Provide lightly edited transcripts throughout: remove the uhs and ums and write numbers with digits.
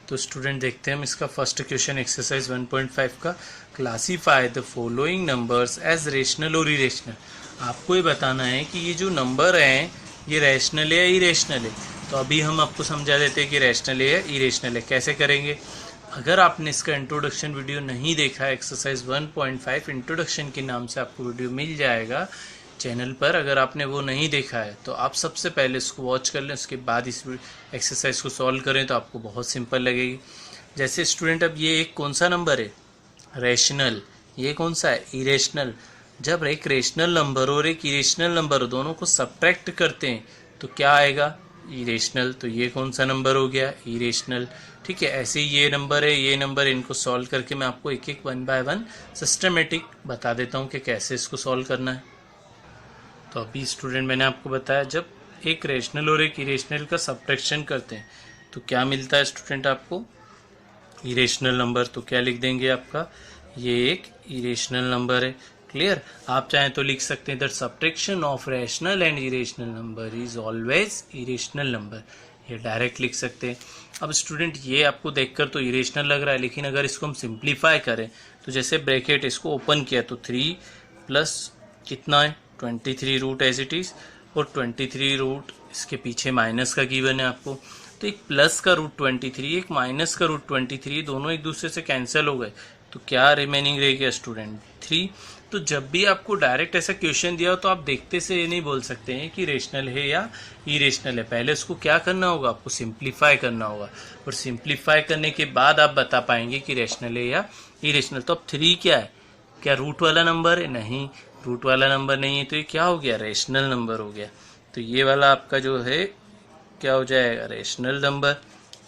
तो स्टूडेंट देखते हैं हम इसका फर्स्ट क्वेश्चन एक्सरसाइज 1.5 का। Classify the following numbers as rational और इरेशनल। आपको ये बताना है कि ये जो नंबर हैं ये रैशनल है या इरेशनल है। तो अभी हम आपको समझा देते हैं कि रैशनल है या इरेशनल है। कैसे करेंगे? अगर आपने इसका इंट्रोडक्शन वीडियो नहीं देखा है, एक्सरसाइज 1.5 इंट्रोडक्शन के नाम से आपको वीडियो मिल जाएगा चैनल पर। अगर आपने वो नहीं देखा है तो आप सबसे पहले इसको वॉच कर लें, उसके बाद इस एक्सरसाइज को सॉल्व करें तो आपको बहुत सिंपल लगेगी। जैसे स्टूडेंट, अब ये एक कौन सा नंबर है? रैशनल। ये कौन सा है? इरेशनल। जब एक रेशनल नंबर और एक इरेशनल नंबर दोनों को सब्ट्रैक्ट करते हैं तो क्या आएगा? इरेशनल। तो ये कौन सा नंबर हो गया? इरेशनल। ठीक है, ऐसे ही ये नंबर है, ये नंबर, इनको सॉल्व करके मैं आपको एक एक 1 बाय 1 सिस्टमेटिक बता देता हूँ कि कैसे इसको सॉल्व करना है। तो अभी स्टूडेंट मैंने आपको बताया, जब एक रेशनल और एक इरेशनल का सब्ट्रैक्शन करते हैं तो क्या मिलता है स्टूडेंट आपको? Irrational number. तो क्या लिख देंगे आपका? ये एक इरेशनल नंबर है। क्लियर? आप चाहें तो लिख सकते हैं that subtraction of rational and irrational number is always irrational number. ये डायरेक्ट लिख सकते हैं। अब स्टूडेंट ये आपको देखकर तो इरेशनल लग रहा है, लेकिन अगर इसको हम सिंप्लीफाई करें तो जैसे ब्रैकेट इसको ओपन किया तो 3 प्लस कितना है? 23 रूट एज इट इज, और 23 रूट इसके पीछे माइनस का गिवन है आपको। तो एक प्लस का रूट 23, एक माइनस का रूट 23, दोनों एक दूसरे से कैंसिल हो गए तो क्या रिमेनिंग रह गया स्टूडेंट? 3। तो जब भी आपको डायरेक्ट ऐसा क्वेश्चन दिया हो तो आप देखते से ये नहीं बोल सकते हैं कि रेशनल है या इरेशनल है। पहले उसको क्या करना होगा? आपको सिंप्लीफाई करना होगा, और सिंप्लीफाई करने के बाद आप बता पाएंगे कि रेशनल है या इरेशनल। तो अब 3 क्या है? क्या रूट वाला नंबर है? नहीं, रूट वाला नंबर नहीं है। तो ये क्या हो गया? रेशनल नंबर हो गया। तो ये वाला आपका जो है क्या हो जाएगा? Rational number.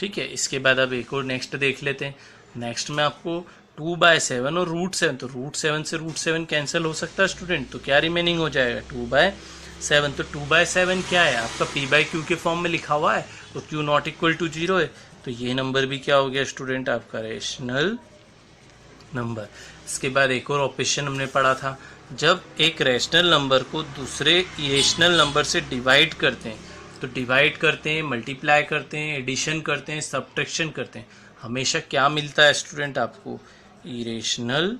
ठीक है, इसके बाद अब एक और नेक्स्ट देख लेते हैं। नेक्स्ट में आपको 2/7 और √7, तो √7 से √7 कैंसिल हो सकता है स्टूडेंट, तो क्या रिमेनिंग हो जाएगा? 2/7। तो 2/7 क्या है? आपका p/q के फॉर्म में लिखा हुआ है, तो q नॉट इक्वल टू 0 है। तो ये नंबर भी क्या हो गया स्टूडेंट? आपका रेशनल नंबर। इसके बाद एक और ऑपरेशन हमने पढ़ा था, जब एक रैशनल नंबर को दूसरे इरेशनल नंबर से डिवाइड करते हैं तो डिवाइड करते हैं, मल्टीप्लाई करते हैं, एडिशन करते हैं, सब्ट्रैक्शन करते हैं, हमेशा क्या मिलता है स्टूडेंट आपको? Irrational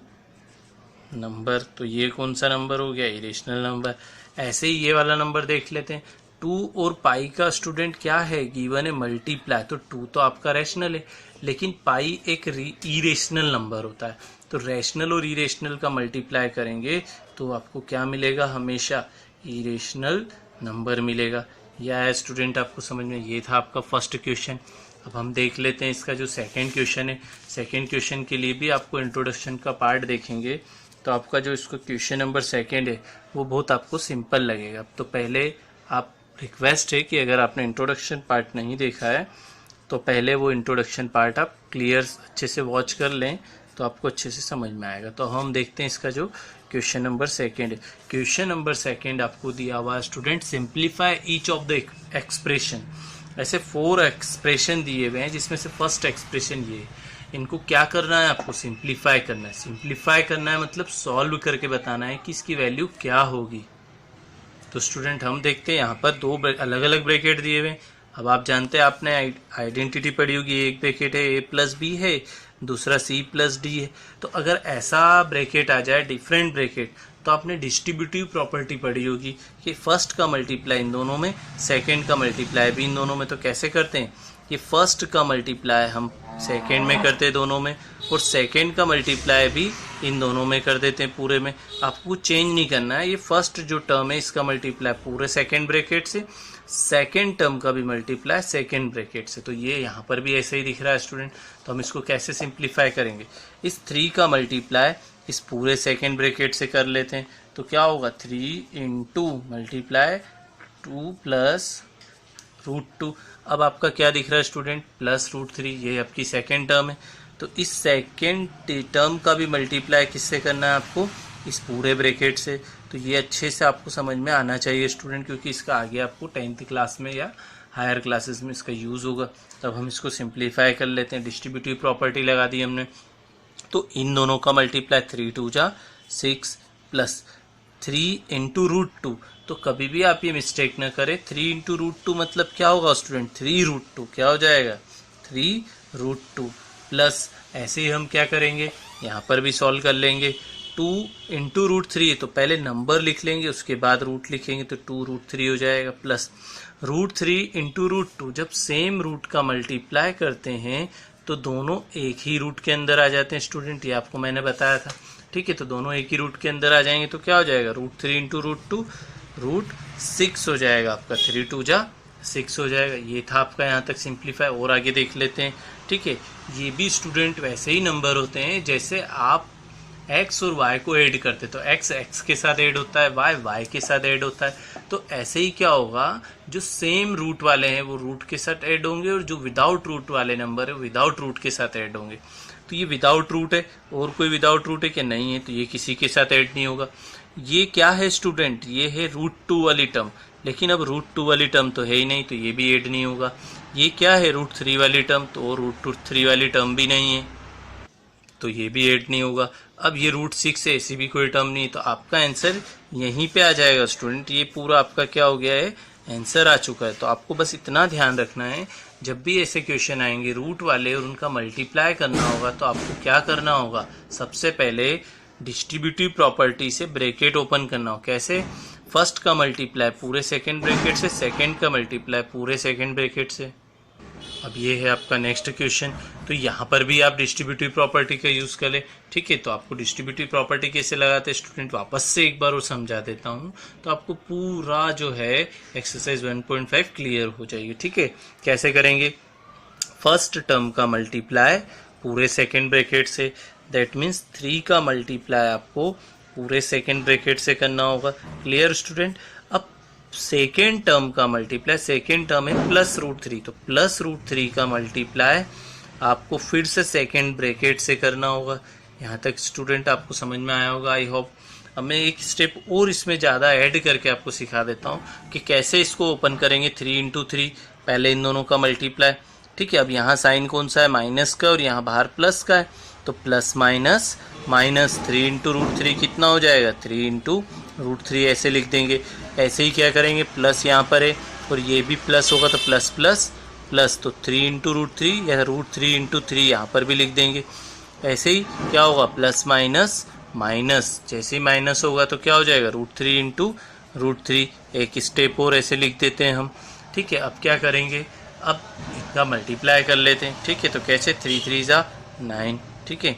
number. तो ये कौन सा नंबर हो गया? Irrational number. ऐसे ही ये वाला नंबर देख लेते हैं। 2 और पाई का स्टूडेंट क्या है? गिवन है मल्टीप्लाई। तो 2 तो आपका रैशनल है, लेकिन पाई एक इरेशनल नंबर होता है। तो रैशनल और इरेशनल का मल्टीप्लाई करेंगे तो आपको क्या मिलेगा? हमेशा इरेशनल नंबर मिलेगा। यह है स्टूडेंट आपको समझ में। ये था आपका फर्स्ट क्वेश्चन। अब हम देख लेते हैं इसका जो सेकंड क्वेश्चन है। सेकंड क्वेश्चन के लिए भी आपको इंट्रोडक्शन का पार्ट देखेंगे तो आपका जो इसको क्वेश्चन नंबर सेकंड है वो बहुत आपको सिंपल लगेगा। तो पहले आप, रिक्वेस्ट है कि अगर आपने इंट्रोडक्शन पार्ट नहीं देखा है तो पहले वो इंट्रोडक्शन पार्ट आप क्लियर अच्छे से वॉच कर लें तो आपको अच्छे से समझ में आएगा। तो हम देखते हैं इसका जो क्वेश्चन नंबर सेकंड है। क्वेश्चन नंबर सेकंड आपको दिया हुआ है student, simplify each of the expression. ऐसे 4 एक्सप्रेशन दिए हुए हैं जिसमें से फर्स्ट एक्सप्रेशन ये है। इनको क्या करना है? आपको सिंप्लीफाई करना है। सिंप्लीफाई करना है मतलब सॉल्व करके बताना है कि इसकी वैल्यू क्या होगी। तो स्टूडेंट हम देखते हैं यहाँ पर 2 अलग अलग ब्रैकेट दिए हुए हैं। अब आप जानते हैं, आपने आइडेंटिटी पढ़ी होगी, एक ब्रैकेट है a+b है, दूसरा c+d है। तो अगर ऐसा ब्रैकेट आ जाए, डिफरेंट ब्रैकेट, तो आपने डिस्ट्रीब्यूटिव प्रॉपर्टी पढ़ी होगी कि फर्स्ट का मल्टीप्लाई इन दोनों में, सेकंड का मल्टीप्लाई भी इन दोनों में। तो कैसे करते हैं? कि फर्स्ट का मल्टीप्लाई हम सेकंड में करते हैं दोनों में, और सेकंड का मल्टीप्लाई भी इन दोनों में कर देते हैं पूरे में। आपको चेंज नहीं करना है। ये फर्स्ट जो टर्म है इसका मल्टीप्लाई पूरे सेकंड ब्रैकेट से, सेकंड टर्म का भी मल्टीप्लाई सेकंड ब्रैकेट से। तो ये यहाँ पर भी ऐसे ही दिख रहा है स्टूडेंट। तो हम इसको कैसे सिंप्लीफाई करेंगे? इस 3 का मल्टीप्लाई इस पूरे सेकंड ब्रैकेट से कर लेते हैं तो क्या होगा? 3 इंटू मल्टीप्लाई 2 प्लस √2। अब आपका क्या दिख रहा है स्टूडेंट? प्लस √3। ये आपकी सेकंड टर्म है। तो इस सेकंड टर्म का भी मल्टीप्लाई किससे करना है आपको? इस पूरे ब्रैकेट से। तो ये अच्छे से आपको समझ में आना चाहिए स्टूडेंट, क्योंकि इसका आगे आपको 10th क्लास में या हायर क्लासेस में इसका यूज़ होगा। तब हम इसको सिंप्लीफाई कर लेते हैं। डिस्ट्रीब्यूटिव प्रॉपर्टी लगा दी हमने। तो इन दोनों का मल्टीप्लाई 3 2 जा 6 प्लस 3 इंटू √2। तो कभी भी आप ये मिस्टेक ना करें, 3 इंटू √2 मतलब क्या होगा स्टूडेंट? 3 √2। क्या हो जाएगा? 3√2 प्लस ऐसे ही हम क्या करेंगे, यहाँ पर भी सॉल्व कर लेंगे। 2 इंटू √3 तो पहले नंबर लिख लेंगे, उसके बाद रूट लिखेंगे, तो 2√3 हो जाएगा, प्लस √3 इंटू √2। जब सेम रूट का मल्टीप्लाई करते हैं तो दोनों एक ही रूट के अंदर आ जाते हैं स्टूडेंट, ये आपको मैंने बताया था। ठीक है, तो दोनों एक ही रूट के अंदर आ जाएंगे तो क्या हो जाएगा, √3 इंटू √2 √6 हो जाएगा आपका, 3 2 जा 6 हो जाएगा। ये था आपका यहाँ तक सिंप्लीफाई। और आगे देख लेते हैं। ठीक है, ये भी स्टूडेंट वैसे ही नंबर होते हैं जैसे आप x और y को ऐड करते, तो x x के साथ ऐड होता है, y y के साथ ऐड होता है। तो ऐसे ही क्या होगा, जो सेम रूट वाले हैं वो रूट के साथ ऐड होंगे, और जो विदाउट रूट वाले नंबर है विदाउट रूट के साथ ऐड होंगे। तो ये विदाउट रूट है, और कोई विदाउट रूट है क्या, नहीं है, तो ये किसी के साथ ऐड नहीं होगा। ये क्या है स्टूडेंट, ये है √2 वाली टर्म, लेकिन अब √2 वाली टर्म तो है ही नहीं, तो ये भी ऐड नहीं होगा। ये क्या है, √3 वाली टर्म, तो √3 वाली टर्म भी नहीं है, तो ये भी ऐड नहीं होगा। अब ये √6 है, ऐसी भी कोई टर्म नहीं है, तो आपका आंसर यहीं पे आ जाएगा स्टूडेंट। ये पूरा आपका क्या हो गया है, आंसर आ चुका है। तो आपको बस इतना ध्यान रखना है, जब भी ऐसे क्वेश्चन आएंगे रूट वाले और उनका मल्टीप्लाई करना होगा, तो आपको क्या करना होगा, सबसे पहले डिस्ट्रीब्यूटिव प्रॉपर्टी से ब्रैकेट ओपन करना हो। कैसे, फर्स्ट का मल्टीप्लाई पूरे सेकेंड ब्रैकेट से, सेकेंड का मल्टीप्लाई पूरे सेकेंड ब्रैकेट से। अब ये है आपका नेक्स्ट क्वेश्चन, तो यहाँ पर भी आप डिस्ट्रीब्यूटिव प्रॉपर्टी का यूज़ करें। ठीक है, तो आपको डिस्ट्रीब्यूटिव प्रॉपर्टी कैसे लगाते हैं स्टूडेंट, वापस से एक बार और समझा देता हूँ, तो आपको पूरा जो है एक्सरसाइज 1.5 क्लियर हो जाएगी। ठीक है, कैसे करेंगे, फर्स्ट टर्म का मल्टीप्लाई पूरे सेकेंड ब्रैकेट से, दैट मीन्स 3 का मल्टीप्लाई आपको पूरे सेकेंड ब्रैकेट से करना होगा। Clear student. अब सेकेंड टर्म का मल्टीप्लाई, सेकेंड टर्म है +√3, तो +√3 का मल्टीप्लाई आपको फिर से सेकेंड ब्रैकेट से करना होगा। यहाँ तक स्टूडेंट आपको समझ में आया होगा, आई होप। अब मैं एक स्टेप और इसमें ज़्यादा ऐड करके आपको सिखा देता हूँ कि कैसे इसको ओपन करेंगे। 3 इंटू 3, पहले इन दोनों का मल्टीप्लाई। ठीक है, अब यहाँ साइन कौन सा है, माइनस का, और यहाँ बाहर प्लस का है, तो प्लस माइनस माइनस 3 इंटू √3 कितना हो जाएगा, 3 इंटू √3 ऐसे लिख देंगे। ऐसे ही क्या करेंगे, प्लस यहाँ पर है और ये भी प्लस होगा, तो प्लस प्लस प्लस, तो 3 इंटू √3 या √3 इंटू 3 यहाँ पर भी लिख देंगे। ऐसे ही क्या होगा, प्लस माइनस माइनस, जैसे ही माइनस होगा तो क्या हो जाएगा, √3 इंटू √3। एक स्टेप और ऐसे लिख देते हैं हम। ठीक है, अब क्या करेंगे, अब इनका मल्टीप्लाई कर लेते हैं। ठीक है, तो कैसे, 3 3 जा 9। ठीक है,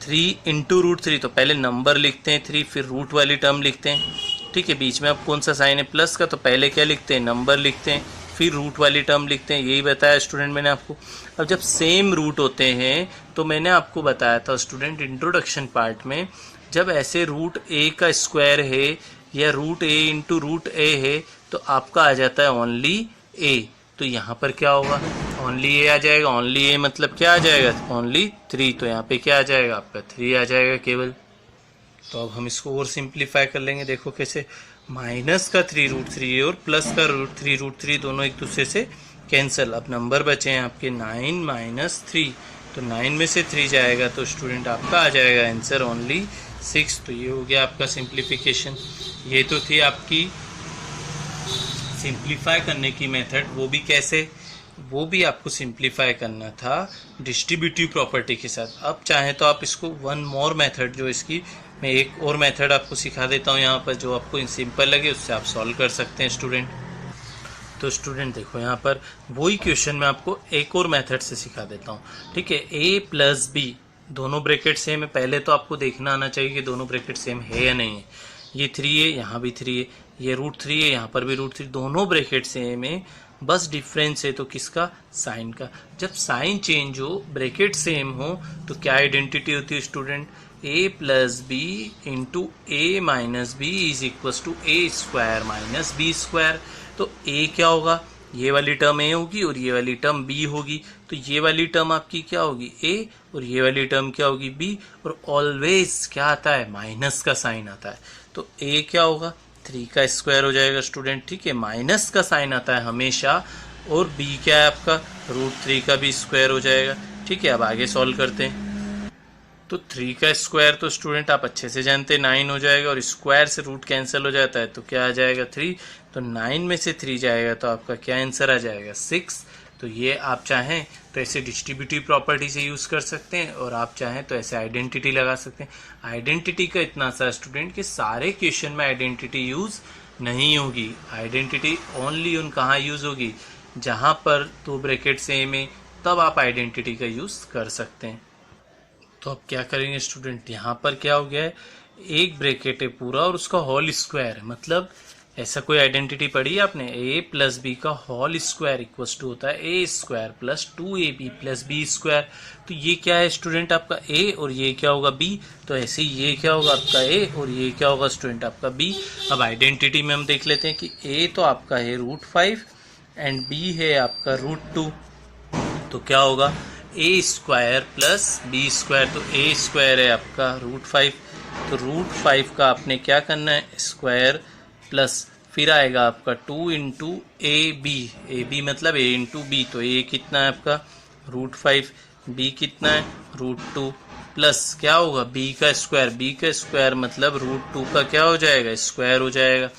3 इंटू √3, तो पहले नंबर लिखते हैं 3, फिर रूट वाली टर्म लिखते हैं। ठीक है, बीच में अब कौन सा साइन है, प्लस का, तो पहले क्या लिखते हैं, नंबर लिखते हैं, फिर रूट वाली टर्म लिखते हैं। यही बताया स्टूडेंट मैंने आपको। अब जब सेम रूट होते हैं तो मैंने आपको बताया था स्टूडेंट इंट्रोडक्शन पार्ट में, जब ऐसे √a का स्क्वायर है या √a इंटू √a है तो आपका आ जाता है ओनली a। तो यहाँ पर क्या होगा, ओनली a आ जाएगा। ओनली a मतलब क्या आ जाएगा, ओनली 3। तो यहाँ पे क्या आ जाएगा, आपका 3 आ जाएगा केवल। तो अब हम इसको और सिंप्लीफाई कर लेंगे। देखो कैसे, माइनस का 3 √3 और प्लस का √3 दोनों एक दूसरे से कैंसिल। अब नंबर बचे हैं आपके 9 माइनस 3, तो 9 में से 3 जाएगा तो स्टूडेंट आपका आ जाएगा आंसर ओनली 6। तो ये हो गया आपका सिंप्लीफिकेशन। ये तो थी आपकी सिंप्लीफाई करने की मेथड। वो भी कैसे, वो भी आपको सिंप्लीफाई करना था डिस्ट्रीब्यूटिव प्रॉपर्टी के साथ। अब चाहे तो आप इसको वन मोर मेथड, जो इसकी मैं एक और मेथड आपको सिखा देता हूँ यहाँ पर, जो आपको सिंपल लगे उससे आप सॉल्व कर सकते हैं स्टूडेंट। तो स्टूडेंट देखो यहाँ पर वही क्वेश्चन मैं आपको एक और मेथड से सिखा देता हूँ। ठीक है, a प्लस b दोनों ब्रैकेट सेम है। पहले तो आपको देखना आना चाहिए कि दोनों ब्रैकेट सेम है या नहीं है। ये 3 है, यहाँ भी 3 है, ये √3 है, यहाँ पर भी √3, दोनों ब्रैकेट सेम है। बस डिफरेंस है तो किसका, साइन का। जब साइन चेंज हो, ब्रैकेट सेम हो, तो क्या आइडेंटिटी होती है student, a plus B into a minus B is equal to a² minus b²। तो a क्या होगा, ये वाली टर्म a होगी और ये वाली टर्म b होगी। तो ये वाली टर्म आपकी क्या होगी, a, और ये वाली टर्म क्या होगी, b। और ऑलवेज क्या आता है, माइनस का साइन आता है। तो a क्या होगा, 3 का स्क्वायर हो जाएगा स्टूडेंट। ठीक है, माइनस का साइन आता है हमेशा। और b क्या है आपका, √3 का भी स्क्वायर हो जाएगा। ठीक है, अब आगे सॉल्व करते हैं। तो 3 का स्क्वायर तो स्टूडेंट आप अच्छे से जानते हैं 9 हो जाएगा, और स्क्वायर से रूट कैंसिल हो जाता है, तो क्या आ जाएगा 3। तो 9 में से 3 जाएगा तो आपका क्या आंसर आ जाएगा, 6। तो ये आप चाहें तो ऐसे डिस्ट्रीब्यूटिव प्रॉपर्टी से यूज़ कर सकते हैं और आप चाहें तो ऐसे आइडेंटिटी लगा सकते हैं। आइडेंटिटी का इतना सा स्टूडेंट कि सारे क्वेश्चन में आइडेंटिटी यूज़ नहीं होगी। आइडेंटिटी ओनली उन कहाँ यूज़ होगी, जहाँ पर दो ब्रैकेट सेम है, तब आप आइडेंटिटी का यूज़ कर सकते हैं। तो अब क्या करेंगे स्टूडेंट, यहाँ पर क्या हो गया है, एक ब्रैकेट है पूरा और उसका होल स्क्वायर है। मतलब ऐसा कोई आइडेंटिटी पढ़ी है आपने, a प्लस बी का होल स्क्वायर इक्वल्स टू होता है a square plus 2ab plus B square. तो ये क्या है स्टूडेंट आपका a और ये क्या होगा b। तो ऐसे ही ये क्या होगा आपका a और ये क्या होगा स्टूडेंट आपका b। अब आइडेंटिटी में हम देख लेते हैं कि a तो आपका है √5 एंड b है आपका √2। तो क्या होगा a square plus b square. तो a स्क्वायर है आपका √5, तो √5 का आपने क्या करना है, स्क्वायर प्लस फिर आएगा आपका 2 इंटू ए बी मतलब a इंटू बी। तो a कितना है आपका √5, b कितना है √2 प्लस क्या होगा b का स्क्वायर मतलब √2 का क्या हो जाएगा, स्क्वायर हो जाएगा।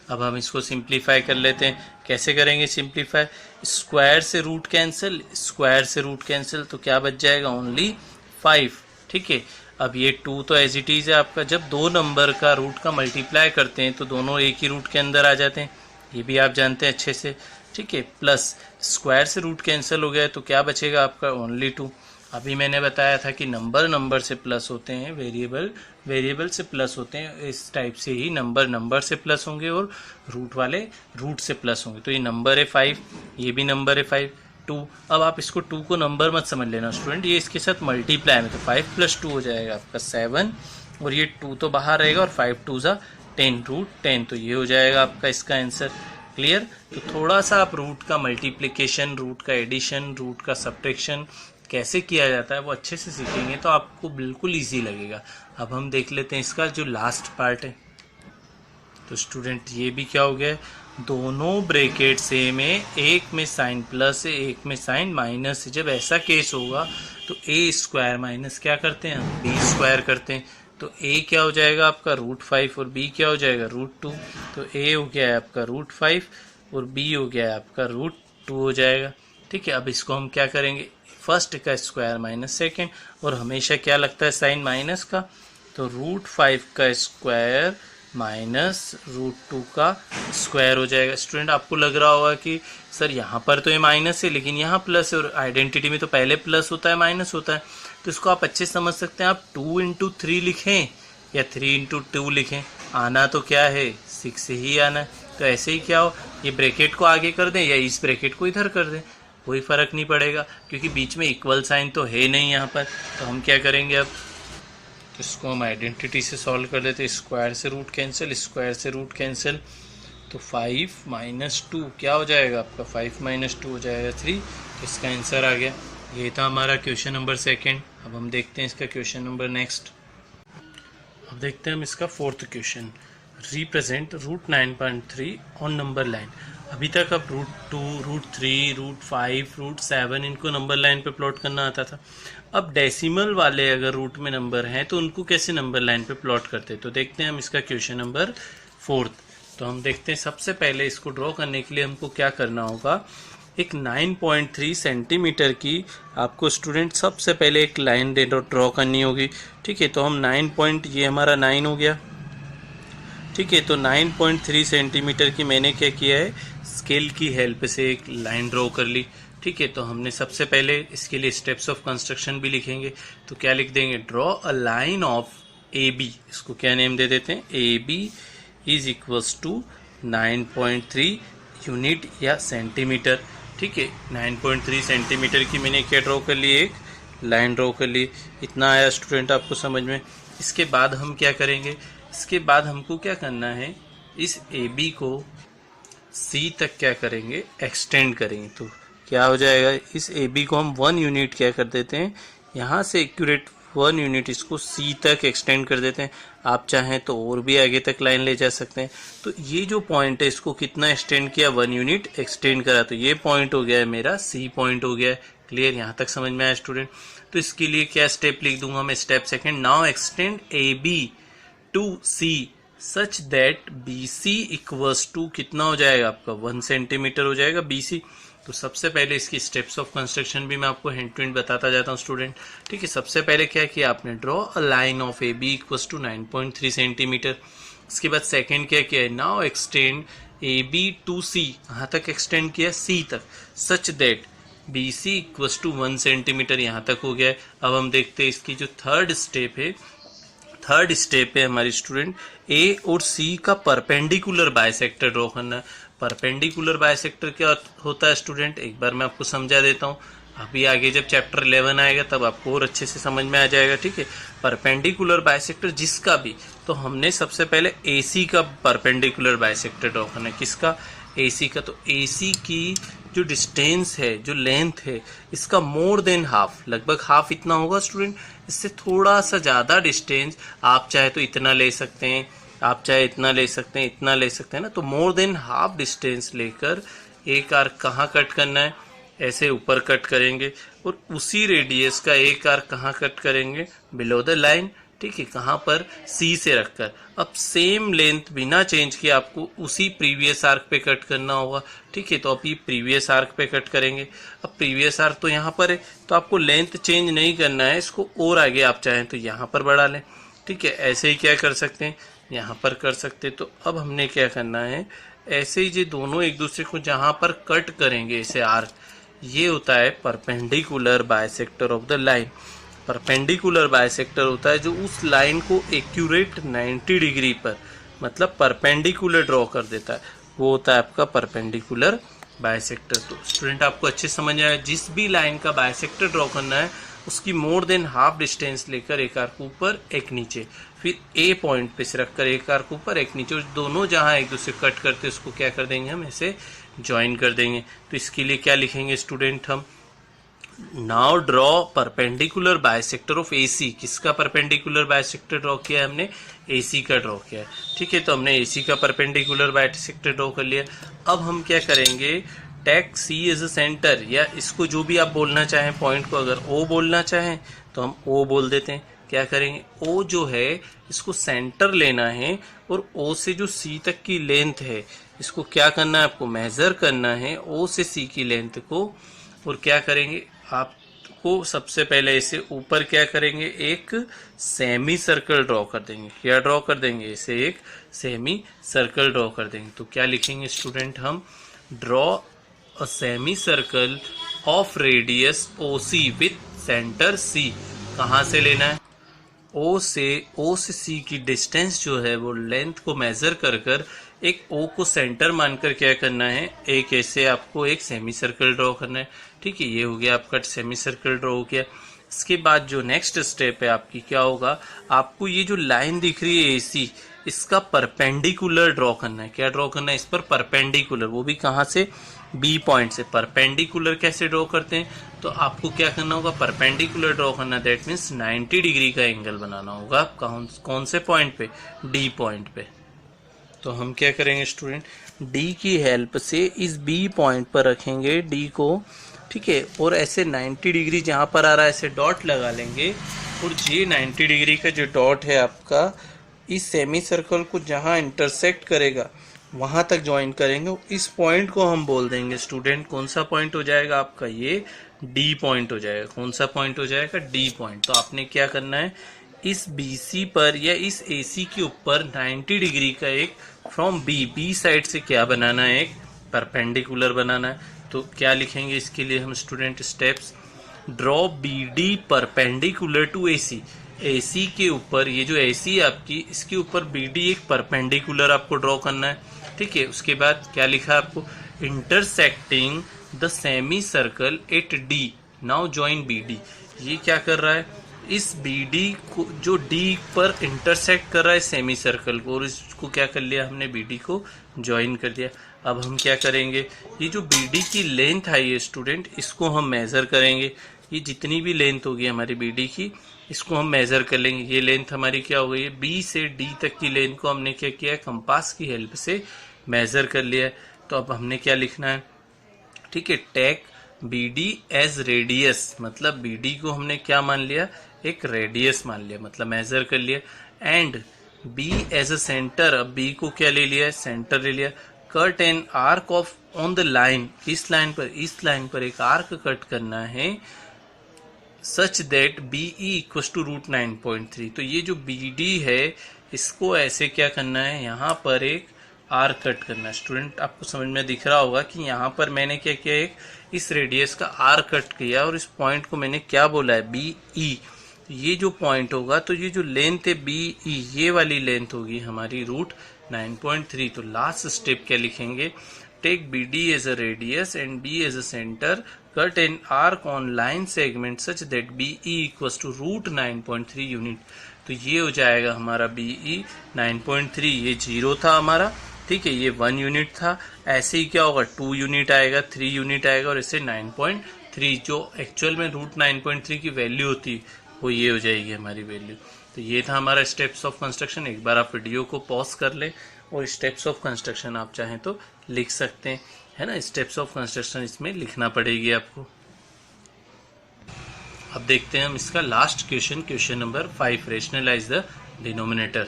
अब हम इसको सिंप्लीफाई कर लेते हैं। कैसे करेंगे सिंप्लीफाई, स्क्वायर से रूट कैंसिल, तो क्या बच जाएगा, ओनली 5। ठीक है, अब ये 2 तो एज इट इज़ है आपका। जब दो नंबर का रूट का मल्टीप्लाई करते हैं तो दोनों एक ही रूट के अंदर आ जाते हैं, ये भी आप जानते हैं अच्छे से। ठीक है, प्लस स्क्वायर से रूट कैंसिल हो गया तो क्या बचेगा आपका, ओनली 2। अभी मैंने बताया था कि नंबर से प्लस होते हैं, वेरिएबल से प्लस होते हैं। इस टाइप से ही नंबर से प्लस होंगे और रूट वाले रूट से प्लस होंगे। तो ये नंबर है 5, ये भी नंबर है 5, 2। अब आप इसको 2 को नंबर मत समझ लेना स्टूडेंट, ये इसके साथ मल्टीप्लाई में, तो 5 + 2 हो जाएगा आपका 7 और ये 2 तो बाहर रहेगा और 5 2 ज़ा 10 √10। तो ये हो जाएगा आपका इसका आंसर। क्लियर। तो थोड़ा सा आप रूट का मल्टीप्लिकेशन, रूट का एडिशन, रूट का सब्ट्रैक्शन कैसे किया जाता है वो अच्छे से सीखेंगे तो आपको बिल्कुल इजी लगेगा। अब हम देख लेते हैं इसका जो लास्ट पार्ट है। तो स्टूडेंट ये भी क्या हो गया, दोनों ब्रैकेट सेम है, एक में साइन प्लस है एक में साइन माइनस है। जब ऐसा केस होगा तो a स्क्वायर माइनस क्या करते हैं हम, b स्क्वायर करते हैं। तो a क्या हो जाएगा आपका √5 और b क्या हो जाएगा √2। तो a हो गया है आपका √5 और b हो गया है आपका √2 हो जाएगा। ठीक है, अब इसको हम क्या करेंगे, फर्स्ट का स्क्वायर माइनस सेकेंड, और हमेशा क्या लगता है साइन माइनस का, तो √5 का स्क्वायर माइनस √2 का स्क्वायर हो जाएगा। स्टूडेंट आपको लग रहा होगा कि सर यहाँ पर तो ये माइनस है लेकिन यहाँ प्लस है, और आइडेंटिटी में तो पहले प्लस होता है माइनस होता है। तो इसको आप अच्छे समझ सकते हैं, आप 2 × 3 लिखें या 3 × 2 लिखें, आना तो क्या है 6 ही आना है। तो ऐसे ही क्या हो, ये ब्रैकेट को आगे कर दें या इस ब्रैकेट को इधर कर दें, कोई फ़र्क नहीं पड़ेगा क्योंकि बीच में इक्वल साइन तो है नहीं यहाँ पर। तो हम क्या करेंगे, अब इसको हम आइडेंटिटी से सॉल्व कर देते हैं। स्क्वायर से रूट कैंसिल, तो 5 - 2 क्या हो जाएगा आपका, 5 - 2 हो जाएगा 3। तो इसका आंसर आ गया। ये था हमारा क्वेश्चन नंबर 2। अब हम देखते हैं इसका क्वेश्चन नंबर नेक्स्ट। अब देखते हैं हम इसका 4th question, represent √9.3 on number line. अभी तक अब √2, √3, √5, √7 इनको नंबर लाइन पे प्लॉट करना आता था। अब डेसिमल वाले अगर रूट में नंबर हैं तो उनको कैसे नंबर लाइन पे प्लॉट करते हैं, तो देखते हैं हम इसका क्वेश्चन नंबर 4। तो हम देखते हैं, सबसे पहले इसको ड्रॉ करने के लिए हमको क्या करना होगा, एक 9.3 सेंटीमीटर की आपको स्टूडेंट सबसे पहले एक लाइन ड्रॉ करनी होगी। ठीक है, तो हम 9 ये हमारा 9 हो गया। ठीक है, तो 9.3 सेंटीमीटर की मैंने क्या किया है, स्केल की हेल्प से एक लाइन ड्रॉ कर ली। ठीक है, तो हमने सबसे पहले इसके लिए स्टेप्स ऑफ कंस्ट्रक्शन भी लिखेंगे। तो क्या लिख देंगे, draw a line of A B, इसको क्या नेम दे देते हैं, A B is equals to 9.3 unit या सेंटीमीटर। ठीक है, 9.3 सेंटीमीटर की मैंने क्या ड्रॉ कर ली, एक लाइन ड्रॉ कर ली। इतना आया स्टूडेंट आपको समझ में। इसके बाद हम क्या करेंगे, इसके बाद हमको क्या करना है, इस ए बी को सी तक क्या करेंगे, एक्सटेंड करेंगे। तो क्या हो जाएगा, इस ए बी को हम 1 यूनिट क्या कर देते हैं, यहाँ से एक्यूरेट 1 यूनिट इसको सी तक एक्सटेंड कर देते हैं। आप चाहें तो और भी आगे तक लाइन ले जा सकते हैं। तो ये जो पॉइंट है इसको कितना एक्सटेंड किया, 1 यूनिट एक्सटेंड करा, तो ये पॉइंट हो गया है मेरा सी पॉइंट हो गया है। क्लियर, यहाँ तक समझ में आया स्टूडेंट। तो इसके लिए क्या स्टेप लिख दूंगा मैं, step second, now extend A B to C such that B C equals to कितना हो जाएगा आपका 1 सेंटीमीटर हो जाएगा बी सी। तो सबसे पहले इसकी स्टेप्स ऑफ कंस्ट्रक्शन भी मैं आपको हिंट टू हिंट बताता जाता हूँ स्टूडेंट। ठीक है, सबसे पहले क्या किया आपने, draw a line of A B equals to 9.3 centimetre. इसके बाद सेकेंड क्या किया है, now extend A B to C, कहाँ तक एक्सटेंड किया, सी तक, such that B C equals to 1 centimetre, यहाँ तक हो गया है। अब हम देखते हैं इसकी जो थर्ड स्टेप है, थर्ड स्टेप है हमारी स्टूडेंट, ए और सी का परपेंडिकुलर बाइसेक्टर ड्रॉ करना है। परपेंडिकुलर बाइसेक्टर क्या होता है स्टूडेंट, एक बार मैं आपको समझा देता हूँ, अभी आगे जब चैप्टर 11 आएगा तब आपको और अच्छे से समझ में आ जाएगा। ठीक है, परपेंडिकुलर बाइसेक्टर जिसका भी, तो हमने सबसे पहले AC का परपेंडिकुलर बाइसेक्टर ड्रॉ करना है। किसका, AC का। तो AC की जो डिस्टेंस है, जो लेंथ है, इसका मोर देन हाफ, लगभग हाफ इतना होगा स्टूडेंट, इससे थोड़ा सा ज़्यादा डिस्टेंस, आप चाहे तो इतना ले सकते हैं, आप चाहे इतना ले सकते हैं, इतना ले सकते हैं ना, तो मोर देन हाफ डिस्टेंस लेकर एक आर्क कहाँ कट करना है, ऐसे ऊपर कट करेंगे, और उसी रेडियस का एक आर्क कहाँ कट करेंगे, बिलो द लाइन। ठीक है, कहाँ पर, सी से रखकर। अब सेम लेंथ बिना चेंज किए आपको उसी प्रीवियस आर्क पे कट करना होगा। ठीक है, तो अब ये प्रीवियस आर्क पे कट करेंगे। अब प्रीवियस आर्क तो यहाँ पर है, तो आपको लेंथ चेंज नहीं करना है, इसको और आगे आप चाहें तो यहाँ पर बढ़ा लें। ठीक है, ऐसे ही क्या कर सकते हैं, यहाँ पर कर सकते हैं। तो अब हमने क्या करना है, ऐसे ही ये दोनों एक दूसरे को जहाँ पर कट करेंगे ऐसे आर्क, ये होता है perpendicular bisector of the line. Perpendicular bisector होता है जो उस लाइन को एक्यूरेट 90 डिग्री पर, मतलब परपेंडिकुलर ड्रॉ कर देता है, वो होता है आपका परपेंडिकुलर बाइसेक्टर। तो स्टूडेंट आपको अच्छे समझ आया, जिस भी लाइन का बाइसेक्टर ड्रॉ करना है उसकी मोर देन हाफ डिस्टेंस लेकर एक आर्क ऊपर एक नीचे, फिर ए पॉइंट पे से रखकर एक आर्क ऊपर एक नीचे, और दोनों जहाँ एक दूसरे कट करते हैं उसको क्या कर देंगे, हम ऐसे ज्वाइन कर देंगे। तो इसके लिए क्या लिखेंगे स्टूडेंट हम, now draw perpendicular bisector of AC। किसका परपेंडिकुलर बाइसेक्टर ड्रॉ किया है हमने, AC का ड्रॉ किया है। ठीक है, तो हमने AC का परपेंडिकुलर बाइसेक्टर ड्रॉ कर लिया। अब हम क्या करेंगे, take C as a centre, या इसको जो भी आप बोलना चाहें पॉइंट को, अगर O बोलना चाहें तो हम O बोल देते हैं। क्या करेंगे, O जो है इसको सेंटर लेना है, और O से जो C तक की लेंथ है इसको क्या करना है, आपको मेजर करना है O से C की लेंथ को, और क्या करेंगे, आपको सबसे पहले इसे ऊपर क्या करेंगे, एक सेमी सर्कल ड्रॉ कर देंगे। क्या ड्रॉ कर देंगे, इसे एक सेमी सर्कल ड्रॉ कर देंगे। तो क्या लिखेंगे स्टूडेंट हम, draw a semi circle of radius OC with centre C। कहाँ से लेना है, O से C की डिस्टेंस जो है वो लेंथ को मेजर कर कर एक O को सेंटर मानकर क्या करना है, एक ऐसे आपको एक सेमी सर्कल ड्रॉ करना है। ठीक है, ये हो गया आपका सेमी सर्कल ड्रॉ हो गया। इसके बाद जो नेक्स्ट स्टेप है आपकी क्या होगा, आपको ये जो लाइन दिख रही है AC, इसका परपेंडिकुलर ड्रॉ करना है। क्या ड्रॉ करना है, इस पर परपेंडिकुलर, वो भी कहाँ से, B पॉइंट से। परपेंडिकुलर कैसे ड्रॉ करते हैं, तो आपको क्या करना होगा, परपेंडिकुलर ड्रॉ करना, दैट मीन्स 90 डिग्री का एंगल बनाना होगा। कौन से पॉइंट पे, D पॉइंट पे। तो हम क्या करेंगे स्टूडेंट, D की हेल्प से इस B पॉइंट पर रखेंगे D को। ठीक है, और ऐसे 90 डिग्री जहाँ पर आ रहा है ऐसे डॉट लगा लेंगे, और ये 90 डिग्री का जो डॉट है आपका, इस सेमी सर्कल को जहाँ इंटरसेक्ट करेगा वहाँ तक ज्वाइन करेंगे। इस पॉइंट को हम बोल देंगे स्टूडेंट, कौन सा पॉइंट हो जाएगा आपका, ये D पॉइंट हो जाएगा। कौन सा पॉइंट हो जाएगा, D पॉइंट। तो आपने क्या करना है, इस BC पर या इस AC के ऊपर 90 डिग्री का एक फ्रॉम B साइड से क्या बनाना है, एक परपेंडिकुलर बनाना है। तो क्या लिखेंगे इसके लिए हम student, steps, draw BD perpendicular to AC के ऊपर, ये जो AC है आपकी, इसके ऊपर BD एक परपेंडिकुलर आपको ड्रॉ करना है। ठीक है, उसके बाद क्या लिखा है आपको, intersecting the semi circle eight D, now join BD। ये क्या कर रहा है, इस BD को जो D पर इंटरसेक्ट कर रहा है सेमी सर्कल को, और इसको क्या कर लिया हमने, BD को ज्वाइन कर दिया। अब हम क्या करेंगे, ये जो BD की लेंथ आई है स्टूडेंट, इसको हम मेज़र करेंगे। ये जितनी भी लेंथ होगी हमारी BD की, इसको हम मेज़र कर लेंगे। ये लेंथ हमारी क्या हो गई है, B से D तक की लेंथ को हमने क्या किया है, कंपास की हेल्प से मेज़र कर लिया है। तो अब हमने क्या लिखना है, ठीक है, टेक BD एज रेडियस, मतलब BD को हमने क्या मान लिया, एक रेडियस मान लिया, मतलब मेजर कर लिया। And B as a centre, अब B को क्या ले लिया है, सेंटर ले लिया। Cut an arc of on the line, इस लाइन पर एक आर्क कट करना है such that B E equal to √9.3। तो ये जो बी डी है इसको ऐसे क्या करना है, यहाँ पर एक आर कट करना है। स्टूडेंट आपको समझ में दिख रहा होगा कि यहाँ पर मैंने क्या किया, एक इस रेडियस का आर कट किया और इस पॉइंट को मैंने क्या बोला है, बी ई। ये जो पॉइंट होगा तो ये जो लेंथ है बी ई, ये वाली लेंथ होगी हमारी √9.3। तो लास्ट स्टेप क्या लिखेंगे, take B D as a radius and B as a centre, cut an arc on line segment such that BE equals to √9.3 unit. तो ये हो जाएगा हमारा BE 9.3, ये 0 था हमारा, ठीक है, ये 1 यूनिट था। ऐसे ही क्या होगा, 2 यूनिट आएगा, 3 यूनिट आएगा और इससे 9.3, जो एक्चुअल में √9.3 की वैल्यू होती है वो ये हो जाएगी हमारी वैल्यू। तो ये था हमारा स्टेप्स ऑफ कंस्ट्रक्शन। एक बार आप वीडियो को पॉज कर लें और स्टेप्स ऑफ कंस्ट्रक्शन आप चाहें तो लिख सकते हैं, है ना। स्टेप्स ऑफ कंस्ट्रक्शन इसमें लिखना पड़ेगी आपको। अब देखते हैं हम इसका last question number 5, rationalise the denominator.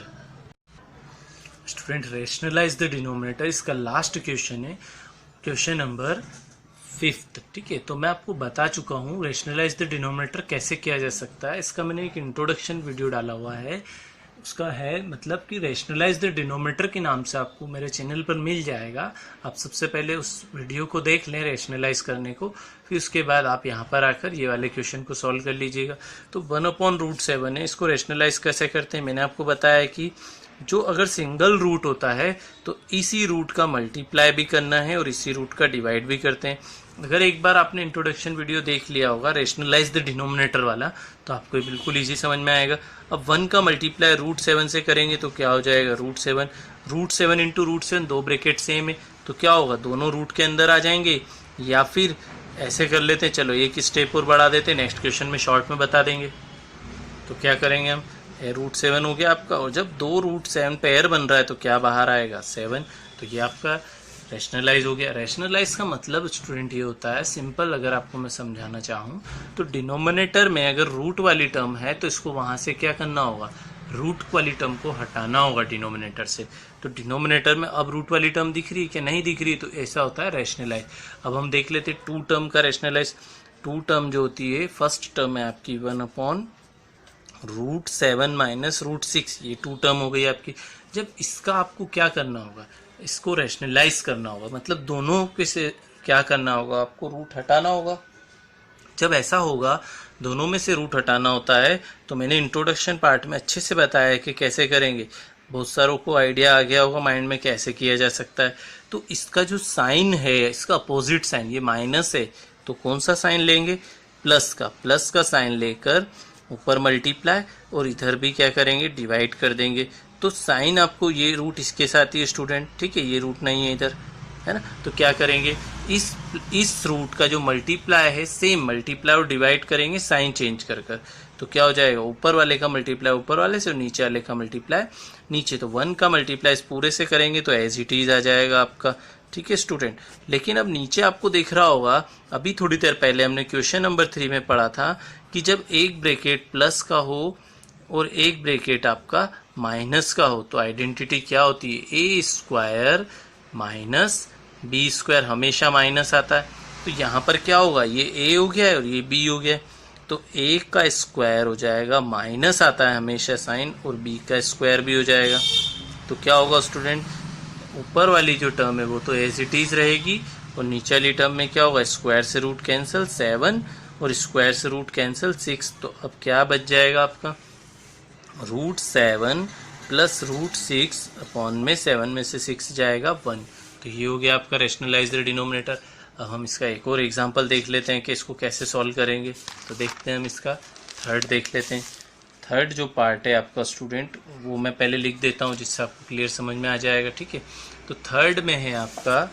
Student rationalise the denominator इसका लास्ट क्वेश्चन है, क्वेश्चन नंबर 5, ठीक है। तो मैं आपको बता चुका हूँ रेशनलाइज द डिनोमिनेटर कैसे किया जा सकता है। इसका मैंने एक इंट्रोडक्शन वीडियो डाला हुआ है, उसका है मतलब कि रेशनलाइज द डिनोमिनेटर के नाम से आपको मेरे चैनल पर मिल जाएगा। आप सबसे पहले उस वीडियो को देख लें रेशनलाइज करने को, फिर उसके बाद आप यहाँ पर आकर ये वाले क्वेश्चन को सॉल्व कर लीजिएगा। तो 1/√7 है, इसको रेशनलाइज कैसे करते हैं, मैंने आपको बताया है कि जो अगर सिंगल रूट होता है तो इसी रूट का मल्टीप्लाई भी करना है और इसी रूट का डिवाइड भी करते हैं। अगर एक बार आपने इंट्रोडक्शन वीडियो देख लिया होगा रेशनलाइज द डिनोमिनेटर वाला, तो आपको बिल्कुल इजी समझ में आएगा। अब 1 का मल्टीप्लाई √7 से करेंगे तो क्या हो जाएगा, √7 इंटू √7, 2 ब्रैकेट सेम है तो क्या होगा, दोनों रूट के अंदर आ जाएंगे। या फिर ऐसे कर लेते हैं, चलो एक स्टेप और बढ़ा देते हैं, नेक्स्ट क्वेश्चन में शॉर्ट में बता देंगे। तो क्या करेंगे हम, √7 हो गया आपका, और जब 2 √7 पेयर बन रहा है तो क्या बाहर आएगा, 7। तो ये आपका रेशनलाइज हो गया। रेशनलाइज का मतलब स्टूडेंट ये होता है, सिंपल अगर आपको मैं समझाना चाहूँ तो डिनोमिनेटर में अगर रूट वाली टर्म है तो इसको वहाँ से क्या करना होगा, रूट वाली टर्म को हटाना होगा डिनोमिनेटर से। तो डिनोमिनेटर में अब रूट वाली टर्म दिख रही है क्या, नहीं दिख रही, तो ऐसा होता है रेशनलाइज। अब हम देख लेते 2 टर्म का रेशनलाइज। 2 टर्म जो होती है, फर्स्ट टर्म है आपकी 1/√7 माइनस √6, ये 2 टर्म हो गई आपकी। जब इसका आपको क्या करना होगा, इसको रेशनलाइज करना होगा, मतलब दोनों के से क्या करना होगा, आपको रूट हटाना होगा। जब ऐसा होगा, दोनों में से रूट हटाना होता है, तो मैंने इंट्रोडक्शन पार्ट में अच्छे से बताया है कि कैसे करेंगे। बहुत सारों को आइडिया आ गया होगा माइंड में कैसे किया जा सकता है। तो इसका जो साइन है, इसका अपोजिट साइन, ये माइनस है तो कौन सा साइन लेंगे, प्लस का साइन लेकर ऊपर मल्टीप्लाई और इधर भी क्या करेंगे, डिवाइड कर देंगे। तो साइन आपको ये रूट इसके साथ ही स्टूडेंट, ठीक है, ये रूट नहीं है इधर, है ना। तो क्या करेंगे, इस रूट का जो मल्टीप्लाई है सेम मल्टीप्लाई और डिवाइड करेंगे साइन चेंज कर कर। तो क्या हो जाएगा, ऊपर वाले का मल्टीप्लाई ऊपर वाले से और नीचे वाले का मल्टीप्लाई नीचे। तो 1 का मल्टीप्लाई इस पूरे से करेंगे तो एज इट इज आ जाएगा आपका, ठीक है स्टूडेंट। लेकिन अब नीचे आपको दिख रहा होगा, अभी थोड़ी देर पहले हमने क्वेश्चन नंबर 3 में पढ़ा था कि जब एक ब्रैकेट प्लस का हो और एक ब्रैकेट आपका माइनस का हो तो आइडेंटिटी क्या होती है, a² माइनस b², हमेशा माइनस आता है। तो यहाँ पर क्या होगा, ये a हो गया है और ये b हो गया है, तो a का स्क्वायर हो जाएगा, माइनस आता है हमेशा साइन, और b का स्क्वायर भी हो जाएगा। तो क्या होगा स्टूडेंट, ऊपर वाली जो टर्म है वो तो एज इट इज रहेगी और नीचे वाली टर्म में क्या होगा, स्क्वायर से रूट कैंसिल 7 और स्क्वायर से रूट कैंसिल 6। तो अब क्या बच जाएगा आपका, √7 प्लस √6 अपॉन में 7 में से 6 जाएगा 1। तो ये हो गया आपका रेशनलाइज्ड डिनोमिनेटर। अब हम इसका एक और एग्जांपल देख लेते हैं कि इसको कैसे सॉल्व करेंगे। तो देखते हैं हम इसका थर्ड देख लेते हैं। थर्ड जो पार्ट है आपका स्टूडेंट, वो मैं पहले लिख देता हूँ जिससे आपको क्लियर समझ में आ जाएगा, ठीक है। तो थर्ड में है आपका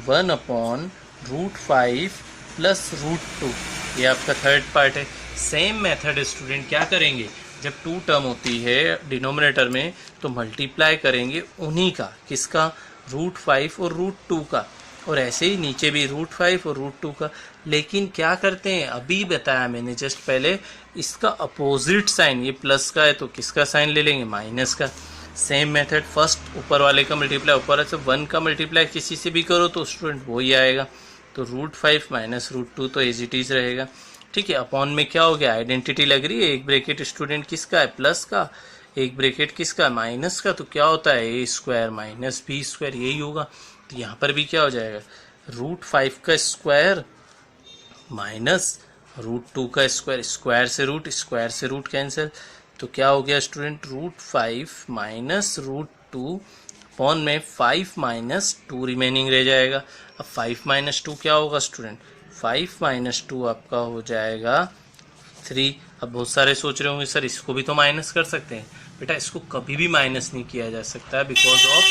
1/√5 प्लस √2, ये आपका थर्ड पार्ट है। सेम मेथड स्टूडेंट क्या करेंगे, जब 2 टर्म होती है डिनोमिनेटर में तो मल्टीप्लाई करेंगे उन्हीं का, किसका, √5 और √2 का, और ऐसे ही नीचे भी √5 और √2 का। लेकिन क्या करते हैं, अभी बताया मैंने जस्ट पहले, इसका अपोजिट साइन, ये प्लस का है तो किसका साइन ले लेंगे, माइनस का। सेम मेथड, फर्स्ट ऊपर वाले का मल्टीप्लाई ऊपर से 1 का मल्टीप्लाई किसी से भी करो तो स्टूडेंट वही आएगा। तो √5 माइनस √2 तो एज इट इज रहेगा। ठीक है, अपॉन में क्या हो गया, आइडेंटिटी लग रही है, एक ब्रैकेट स्टूडेंट किसका है, प्लस का, एक ब्रैकेट किसका है, माइनस का, तो क्या होता है a² माइनस b², यही होगा। तो यहाँ पर भी क्या हो जाएगा, √5 का स्क्वायर माइनस √2 का स्क्वायर, स्क्वायर से रूट कैंसिल, तो क्या हो गया स्टूडेंट, √5 माइनस √2 अपॉन में 5 माइनस 2 रिमेनिंग रह जाएगा। अब 5 माइनस 2 क्या होगा स्टूडेंट, 5 माइनस 2 आपका हो जाएगा 3। अब बहुत सारे सोच रहे होंगे सर इसको भी तो माइनस कर सकते हैं। बेटा इसको कभी भी माइनस नहीं किया जा सकता है, बिकॉज ऑफ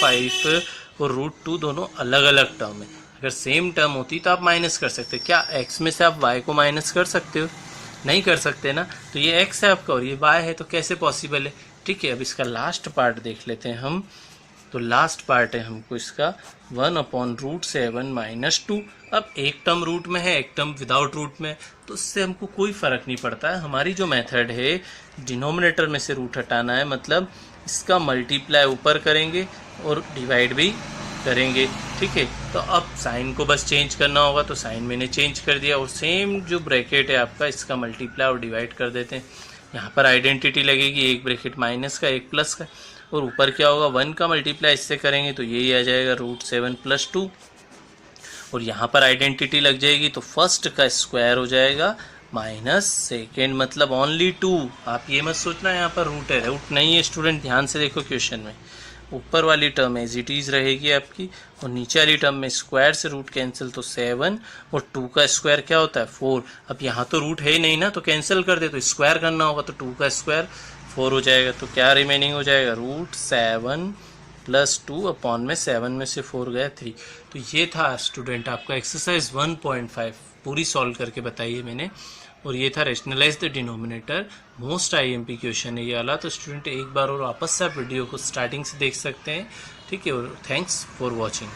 √5 और √2 दोनों अलग अलग टर्म है। अगर सेम टर्म होती तो आप माइनस कर सकते। क्या x में से आप y को माइनस कर सकते हो, नहीं कर सकते ना। तो ये x है आपका और ये y है, तो कैसे पॉसिबल है। ठीक है, अब इसका लास्ट पार्ट देख लेते हैं हम। तो लास्ट पार्ट है हमको इसका 1/√7 माइनस 2। अब एक टर्म रूट में है, एक टर्म विदाउट रूट में, तो उससे हमको कोई फर्क नहीं पड़ता है। हमारी जो मेथड है डिनोमिनेटर में से रूट हटाना है, मतलब इसका मल्टीप्लाई ऊपर करेंगे और डिवाइड भी करेंगे। ठीक है, तो अब साइन को बस चेंज करना होगा, तो साइन मैंने चेंज कर दिया और सेम जो ब्रैकेट है आपका इसका मल्टीप्लाई और डिवाइड कर देते हैं। यहाँ पर आइडेंटिटी लगेगी, एक ब्रैकेट माइनस का एक प्लस का, और ऊपर क्या होगा 1 का मल्टीप्लाई इससे करेंगे तो यही आ जाएगा √7 + 2, और यहाँ पर आइडेंटिटी लग जाएगी तो फर्स्ट का स्क्वायर हो जाएगा माइनस सेकेंड, मतलब ओनली 2। आप ये मत सोचना यहाँ पर रूट है, रूट नहीं है स्टूडेंट, ध्यान से देखो क्वेश्चन में। ऊपर वाली टर्म एज इट इज रहेगी आपकी, और नीचे वाली टर्म में स्क्वायर से रूट कैंसिल, तो 7 और 2 का स्क्वायर क्या होता है 4। अब यहाँ तो रूट है ही नहीं ना, तो कैंसिल कर दे, तो स्क्वायर करना होगा, तो 2 का स्क्वायर 4 हो जाएगा। तो क्या रिमेनिंग हो जाएगा, √7 + 2 अपॉन में 7 में से 4 गया 3। तो ये था स्टूडेंट आपका एक्सरसाइज 1.5 पूरी सॉल्व करके बताइए मैंने, और ये था rationalise the denominator. Most IMP question है ये वाला, तो स्टूडेंट एक बार और वापस से आप वीडियो को स्टार्टिंग से देख सकते हैं। ठीक है, और थैंक्स फॉर वॉचिंग।